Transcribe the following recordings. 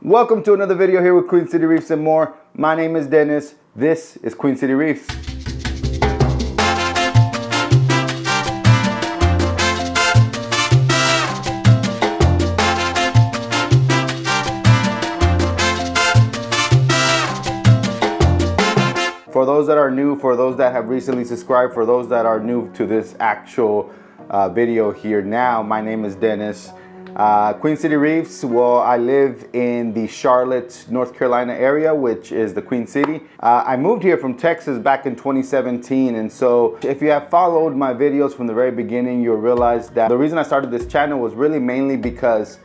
Welcome to another video here with Queen City Reefs and more. My name is Dennis. This is Queen City Reefs. For those that are new, for those that have recently subscribed, for those that are new to this actual video here now, my name is Dennis. Queen City Reefs, well, I live in the Charlotte, North Carolina area, which is the Queen City. I moved here from Texas back in 2017, and so if you have followed my videos from the very beginning, you'll realize that the reason I started this channel was really mainly because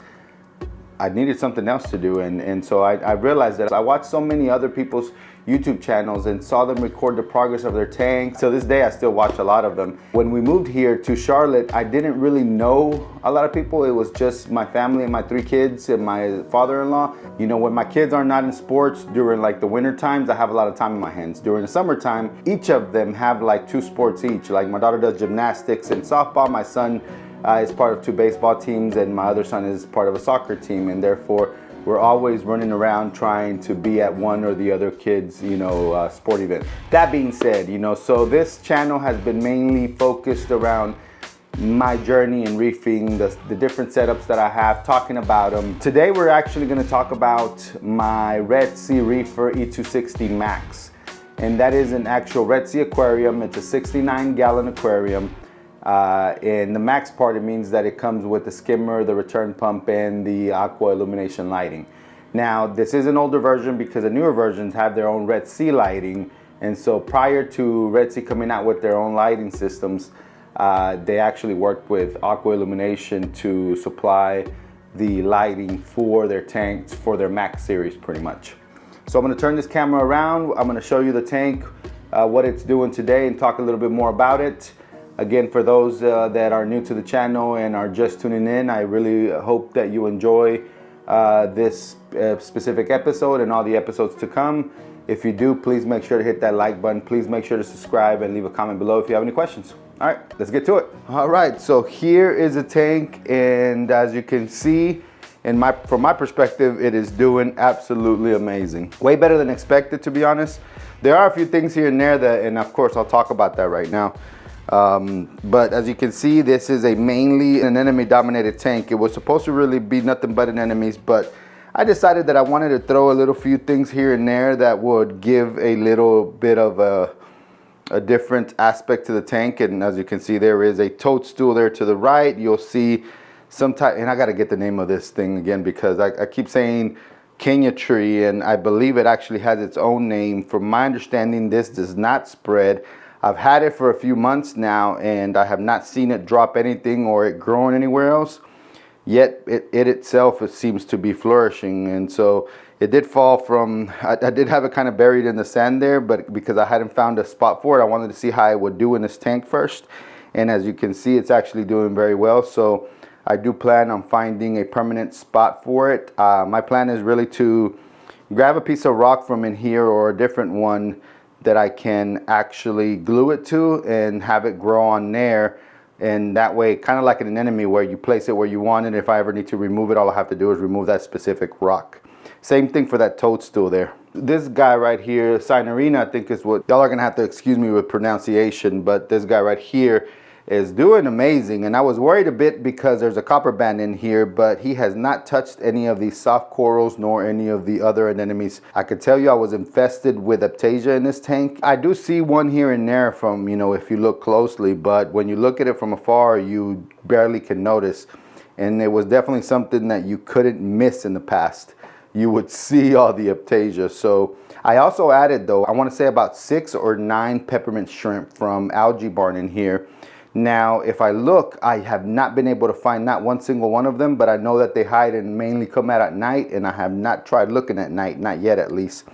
I needed something else to do, and so I realized that I watched so many other people's YouTube channels and saw them record the progress of their tanks. To this day, I still watch a lot of them. When we moved here to Charlotte, I didn't really know a lot of people. It was just my family and my 3 kids and my father-in-law. You know, when my kids are not in sports during like the winter times, I have a lot of time in my hands. During the summertime, each of them have like 2 sports each. Like my daughter does gymnastics and softball. My son is part of 2 baseball teams, and my other son is part of a soccer team, and therefore we're always running around trying to be at one or the other kids, sport event. That being said, so this channel has been mainly focused around my journey in reefing, the different setups that I have, talking about them. Today we're actually going to talk about my Red Sea Reefer E-260 Max, and that is an actual Red Sea aquarium. It's a 69-gallon aquarium. In the max part, it means that it comes with the skimmer, the return pump, and the aqua illumination lighting. Now, this is an older version because the newer versions have their own Red Sea lighting. And so prior to Red Sea coming out with their own lighting systems, they actually worked with aqua illumination to supply the lighting for their tanks, for their Max series pretty much. So I'm going to turn this camera around. I'm going to show you the tank, what it's doing today, and talk a little bit more about it. Again, for those that are new to the channel and are just tuning in, I really hope that you enjoy this specific episode and all the episodes to come. If you do, please make sure to hit that like button. Please make sure to subscribe and leave a comment below if you have any questions. All right, let's get to it. All right, so here is a tank, and as you can see, from my perspective, it is doing absolutely amazing. Way better than expected, to be honest. There are a few things here and there that, and of course, I'll talk about that right now. But as you can see, this is mainly an anemone dominated tank. It was supposed to really be nothing but anemones, but I decided that I wanted to throw a little few things here and there that would give a little bit of a different aspect to the tank. And as you can see, there is a toadstool there to the right. You'll see some type, and I got to get the name of this thing again because I keep saying Kenya tree, and I believe it actually has its own name. From my understanding, this does not spread. I've had it for a few months now, and I have not seen it drop anything or it growing anywhere else. Yet it itself, it seems to be flourishing. And so it did fall from, I did have it kind of buried in the sand there, but because I hadn't found a spot for it, I wanted to see how it would do in this tank first. And as you can see, it's actually doing very well. So I do plan on finding a permanent spot for it. My plan is really to grab a piece of rock from in here or a different one that I can actually glue it to and have it grow on there. And that way, kind of like an anemone where you place it where you want it. If I ever need to remove it, all I have to do is remove that specific rock. Same thing for that toadstool there. This guy right here, Cinerina, I think is what, y'all are gonna have to excuse me with pronunciation, but this guy right here is doing amazing. And I was worried a bit because there's a copper band in here, but he has not touched any of these soft corals nor any of the other anemones. I could tell you I was infested with Aptasia in this tank. I do see one here and there from, if you look closely, but when you look at it from afar, you barely can notice. And it was definitely something that you couldn't miss in the past. You would see all the Aptasia. So I also added, though, I want to say about 6 or 9 peppermint shrimp from Algae Barn in here. Now, if I look, I have not been able to find not one single one of them, but I know that they hide and mainly come out at night, and I have not tried looking at night, not yet at least.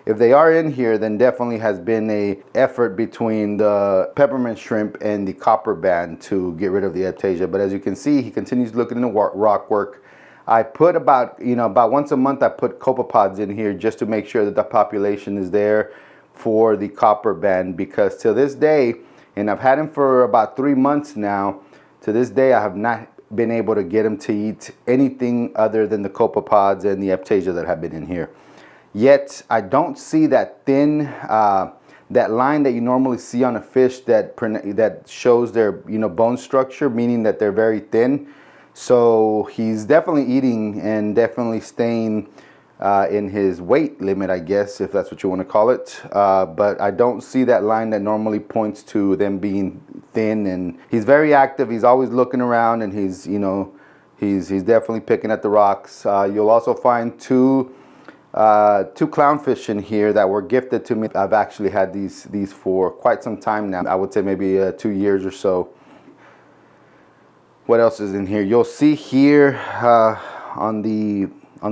If they are in here, then definitely has been a effort between the peppermint shrimp and the copper band to get rid of the Aptasia. But as you can see, he continues looking in the rock work. I put about once a month, I put copepods in here just to make sure that the population is there for the copper band, because till this day, and I've had him for about 3 months now, to this day I have not been able to get him to eat anything other than the copepods and the Aiptasia that have been in here. Yet I don't see that thin, that line that you normally see on a fish that shows their bone structure, meaning that they're very thin. So he's definitely eating and definitely staying in his weight limit, I guess, if that's what you want to call it. But I don't see that line that normally points to them being thin. And he's very active. He's always looking around, and he's definitely picking at the rocks. You'll also find two clownfish in here that were gifted to me. I've actually had these for quite some time now. I would say maybe 2 years or so. What else is in here? You'll see here on the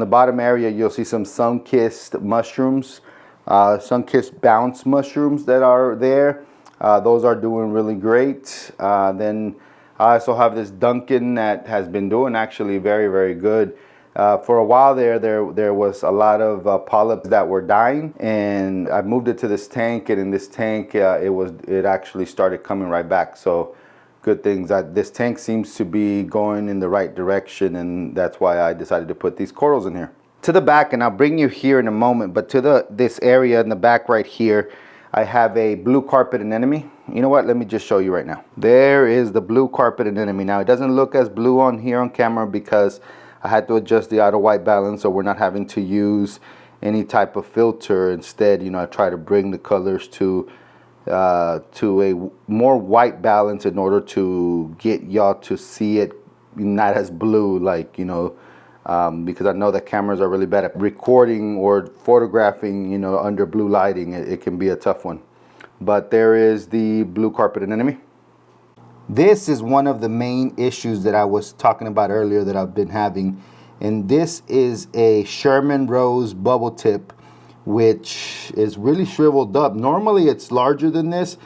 bottom area, you'll see some sun-kissed mushrooms, sun-kissed bounce mushrooms that are there. Those are doing really great. Then I also have this Duncan that has been doing actually very, very good. For a while there was a lot of polyps that were dying, and I moved it to this tank, and in this tank it actually started coming right back. So good things that this tank seems to be going in the right direction, and that's why I decided to put these corals in here. To the back, and I'll bring you here in a moment, but to this area in the back right here, I have a blue carpet anemone. You know what? Let me just show you right now. There is the blue carpet anemone. Now it doesn't look as blue on here on camera because I had to adjust the auto white balance, so we're not having to use any type of filter. Instead, I try to bring the colors to a more white balance in order to get y'all to see it not as blue, like because I know that cameras are really bad at recording or photographing under blue lighting. It can be a tough one. But there is the blue carpet anemone. This is one of the main issues that I was talking about earlier that I've been having, and this is a Sherman Rose Bubbletip, which is really shriveled up. Normally it's larger than this,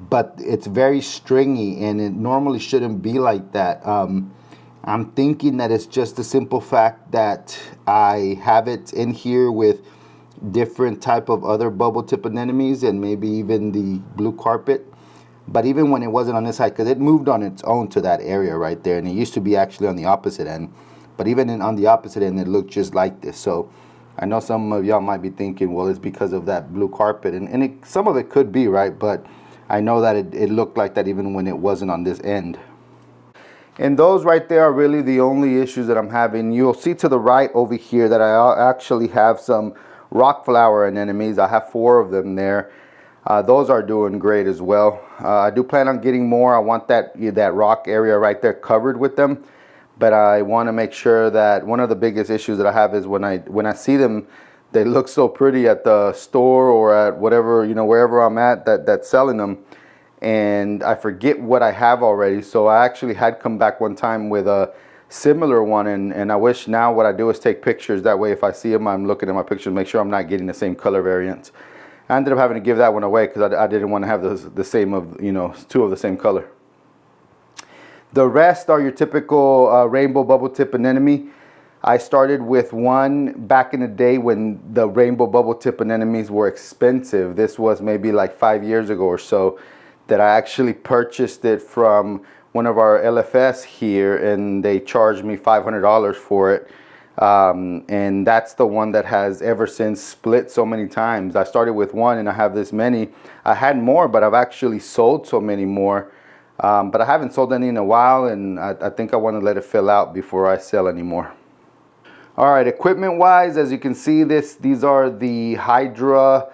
but it's very stringy, and it normally shouldn't be like that. I'm thinking that it's just the simple fact that I have it in here with different type of other Bubbletip anemones and maybe even the blue carpet. But even when it wasn't on this side, because it moved on its own to that area right there, and it used to be actually on the opposite end, but even on the opposite end it looked just like this. So I know some of y'all might be thinking, well, it's because of that blue carpet, and some of it could be, right? But I know that it looked like that even when it wasn't on this end. And those right there are really the only issues that I'm having. You'll see to the right over here that I actually have some rock flower anemones. I have 4 of them there. Those are doing great as well. I do plan on getting more. I want that rock area right there covered with them. But I want to make sure that one of the biggest issues that I have is when I see them, they look so pretty at the store or at whatever, wherever I'm at that's selling them, and I forget what I have already. So I actually had come back one time with a similar one, and I wish now what I do is take pictures. That way if I see them, I'm looking at my pictures, make sure I'm not getting the same color variants. I ended up having to give that one away because I didn't want to have the same of 2 of the same color. The rest are your typical rainbow Bubbletip anemone. I started with one back in the day when the rainbow Bubbletip anemones were expensive. This was maybe like 5 years ago or so that I actually purchased it from one of our LFS here, and they charged me $500 for it. And that's the one that has ever since split so many times. I started with one and I have this many. I had more, but I've actually sold so many more. But I haven't sold any in a while, and I think I want to let it fill out before I sell anymore. All right, equipment wise, as you can see, these are the Hydra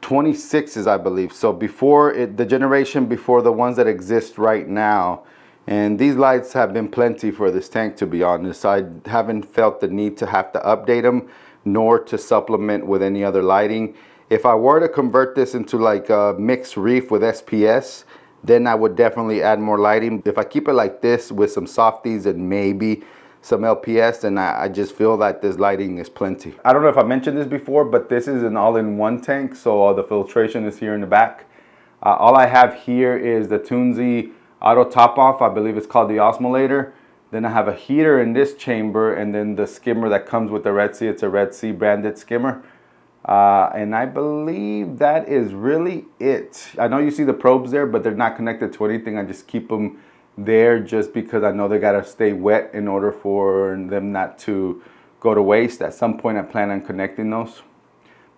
26s, I believe. So the generation before the ones that exist right now. And these lights have been plenty for this tank, to be honest. I haven't felt the need to have to update them, nor to supplement with any other lighting. If I were to convert this into like a mixed reef with SPS, then I would definitely add more lighting. If I keep it like this with some softies and maybe some LPS, then I just feel that this lighting is plenty. I don't know if I mentioned this before, but this is an all-in-one tank, so all the filtration is here in the back. All I have here is the Tunze auto top off. I believe it's called the Osmolator. Then I have a heater in this chamber, and then the skimmer that comes with the Red Sea. It's a Red Sea branded skimmer. And I believe that is really it. I know you see the probes there, but they're not connected to anything. I just keep them there just because I know they gotta stay wet in order for them not to go to waste. At some point I plan on connecting those.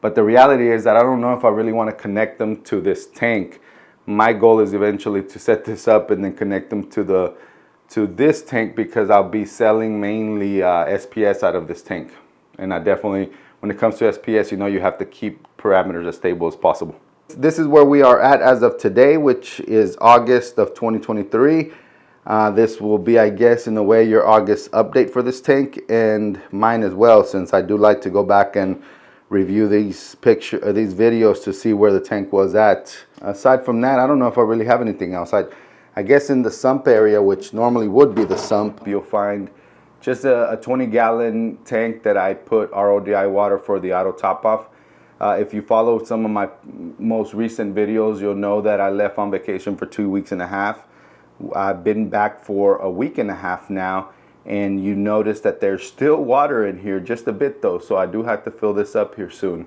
But the reality is that I don't know if I really want to connect them to this tank. My goal is eventually to set this up and then connect them to this tank, because I'll be selling mainly SPS out of this tank. And I definitely, when it comes to SPS, you know, you have to keep parameters as stable as possible. This is where we are at as of today, which is August of 2023. This will be, I guess, in a way, your August update for this tank, and mine as well, since I do like to go back and review these videos to see where the tank was at. Aside from that, I don't know if I really have anything else. I guess in the sump area, which normally would be the sump, you'll find just a 20-gallon tank that I put RODI water for the auto top off. If you follow some of my most recent videos, you'll know that I left on vacation for 2.5 weeks. I've been back for a 1.5 weeks now, and you notice that there's still water in here, just a bit though, so I do have to fill this up here soon.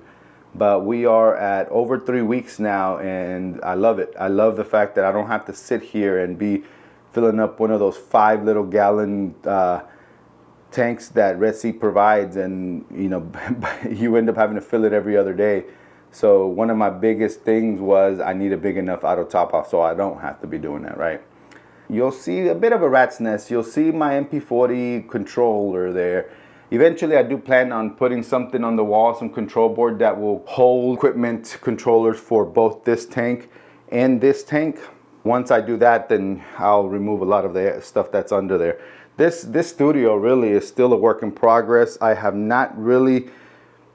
But we are at over 3 weeks now, and I love it. I love the fact that I don't have to sit here and be filling up one of those 5 little gallon tanks that Red Sea provides, and you know, you end up having to fill it every other day. So one of my biggest things was I need a big enough auto top off so I don't have to be doing that, right? You'll see a bit of a rat's nest. You'll see my MP40 controller there. Eventually I do plan on putting something on the wall, some control board that will hold equipment controllers for both this tank and this tank. Once I do that, then I'll remove a lot of the stuff that's under there. This studio really is still a work in progress. I have not really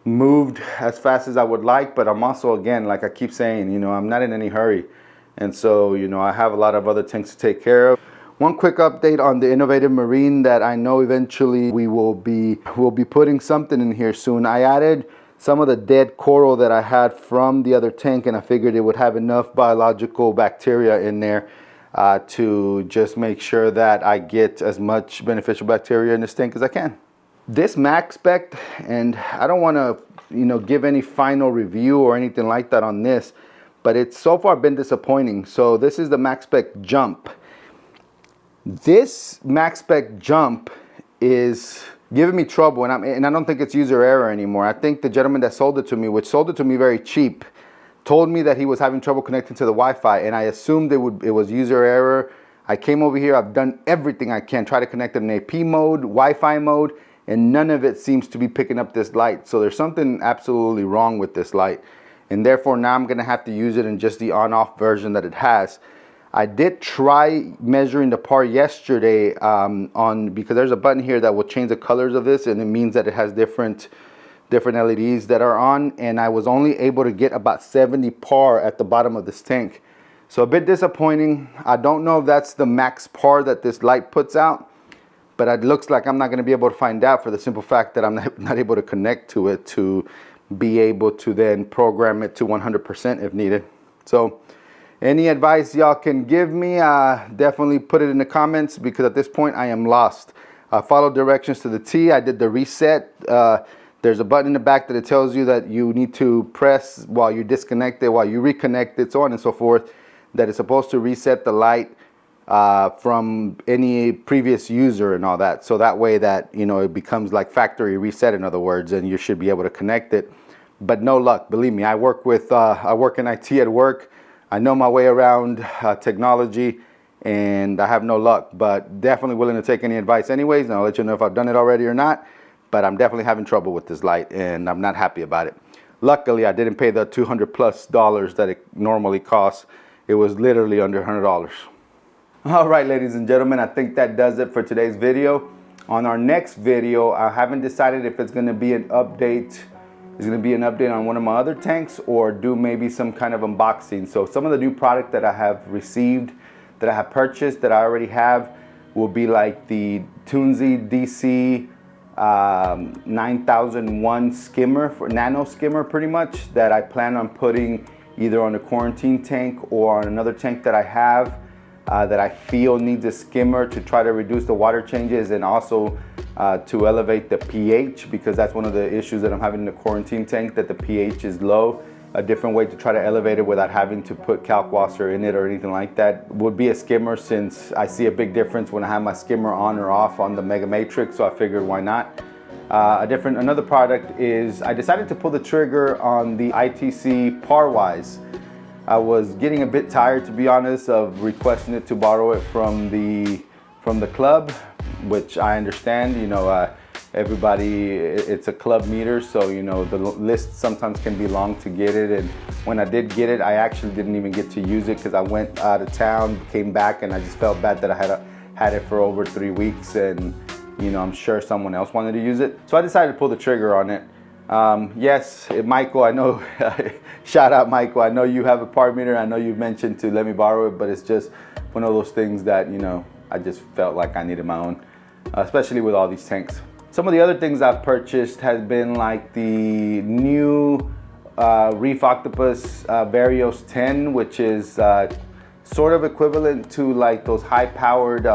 moved as fast as I would like, but I'm also, again, like I keep saying, you know, I'm not in any hurry. And so, you know, I have a lot of other things to take care of. One quick update on the Innovative Marine that I know eventually we'll be putting something in here soon. I added some of the dead coral that I had from the other tank, and I figured it would have enough biological bacteria in there to just make sure that I get as much beneficial bacteria in this tank as I can. This max spec, and I don't want to, you know, give any final review or anything like that on this, but it's so far been disappointing. So this is the max spec jump. This max spec jump is giving me trouble, and I don't think it's user error anymore. I think the gentleman that sold it to me, which sold it to me very cheap, told me that he was having trouble connecting to the Wi-Fi, and I assumed it was user error. I came over here, I've done everything I can, try to connect it in AP mode, Wi-Fi mode, and none of it seems to be picking up this light. So there's something absolutely wrong with this light, and therefore now I'm gonna have to use it in just the on-off version that it has. I did try measuring the par yesterday because there's a button here that will change the colors of this, and it means that it has different LEDs that are on, and I was only able to get about 70 par at the bottom of this tank. So a bit disappointing. I don't know if that's the max par that this light puts out, but it looks like I'm not going to be able to find out for the simple fact that I'm not able to connect to it to be able to then program it to 100% if needed. So any advice y'all can give me, definitely put it in the comments, because at this point I am lost. I followed directions to the T. I did the reset. There's a button in the back that it tells you that you need to press while you disconnect it, while you reconnect it, so on and so forth, that it's supposed to reset the light from any previous user and all that. So that way that, you know, it becomes like factory reset, in other words, and you should be able to connect it. But no luck, believe me. I work in IT at work. I know my way around technology, and I have no luck, but definitely willing to take any advice anyways, and I'll let you know if I've done it already or not. But I'm definitely having trouble with this light, and I'm not happy about it. Luckily, I didn't pay the $200+ that it normally costs. It was literally under $100. All right, ladies and gentlemen, I think that does it for today's video. On our next video, I haven't decided if it's going to be an update. It's going to be an update on one of my other tanks, or do maybe some kind of unboxing. So some of the new product that I have received, that I have purchased, that I already have, will be like the Tunze DC 9001 skimmer, for nano skimmer pretty much, that I plan on putting either on the quarantine tank or on another tank that I have that I feel needs a skimmer to try to reduce the water changes, and also to elevate the pH, because that's one of the issues that I'm having in the quarantine tank, that the pH is low a different way to try to elevate it without having to put calc washer in it or anything like that would be a skimmer, since I see a big difference when I have my skimmer on or off on the Mega Matrix, so I figured why not. Another product is I decided to pull the trigger on the ITC Parwise. I was getting a bit tired, to be honest, of requesting it to borrow it from the club, which I understand. You know, everybody, it's a club meter, so you know the list sometimes can be long to get it. And when I did get it, I actually didn't even get to use it because I went out of town, came back, and I just felt bad that I had it for over 3 weeks, and you know, I'm sure someone else wanted to use it. So I decided to pull the trigger on it. Yes, Michael, I know, shout out Michael, I know you have a part meter. I know you've mentioned to let me borrow it, but it's just one of those things that, you know, I just felt like I needed my own, especially with all these tanks. Some of the other things I've purchased has been like the new Reef Octopus Varios 10, which is sort of equivalent to like those high-powered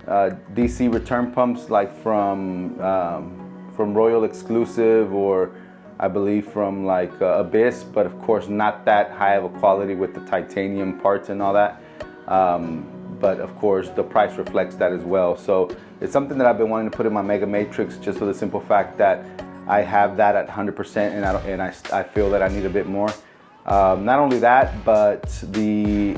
DC return pumps, like from Royal Exclusive, or I believe from like Abyss, but of course not that high of a quality with the titanium parts and all that. But of course the price reflects that as well. So it's something that I've been wanting to put in my Mega Matrix, just for the simple fact that I have that at 100%, and I feel that I need a bit more. Not only that, but the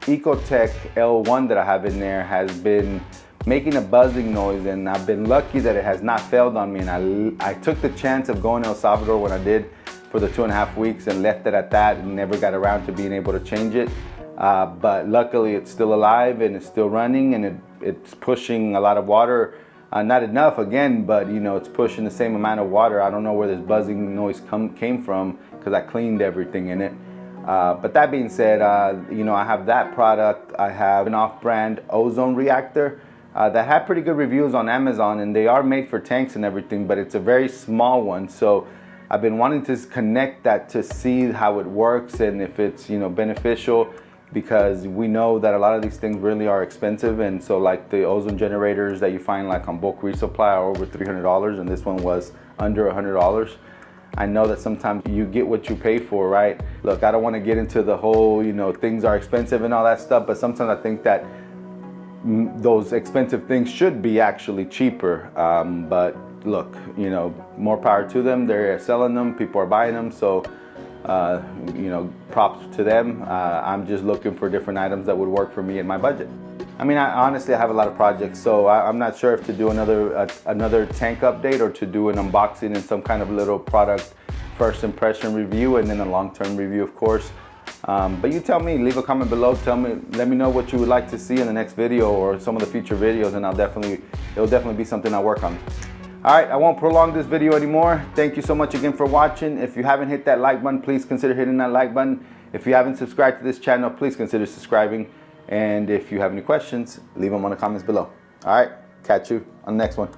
Ecotech L1 that I have in there has been making a buzzing noise, and I've been lucky that it has not failed on me. And I took the chance of going to El Salvador when I did for the 2.5 weeks and left it at that, and never got around to being able to change it. But luckily it's still alive and it's still running, and it's pushing a lot of water. Not enough again, but you know, it's pushing the same amount of water. I don't know where this buzzing noise came from, because I cleaned everything in it. But that being said, you know, I have that product. I have an off-brand ozone reactor that had pretty good reviews on Amazon, and they are made for tanks and everything, but it's a very small one. So I've been wanting to connect that to see how it works and if it's, you know, beneficial, because we know that a lot of these things really are expensive. And so like the ozone generators that you find like on bulk resupply are over $300, and this one was under $100. I know that sometimes you get what you pay for, right? Look, I don't want to get into the whole, you know, things are expensive and all that stuff, but sometimes I think that those expensive things should be actually cheaper. But look, you know, more power to them. They're selling them, people are buying them, so you know, props to them. I'm just looking for different items that would work for me and my budget. I mean, honestly, I have a lot of projects, so I'm not sure if to do another tank update, or to do an unboxing and some kind of little product first impression review, and then a long-term review, of course. But you tell me, leave a comment below, let me know what you would like to see in the next video or some of the future videos, and it'll definitely be something I'll work on. All right, I won't prolong this video anymore. Thank you so much again for watching. If you haven't hit that like button, please consider hitting that like button. If you haven't subscribed to this channel, please consider subscribing. And if you have any questions, leave them on the comments below. All right, catch you on the next one.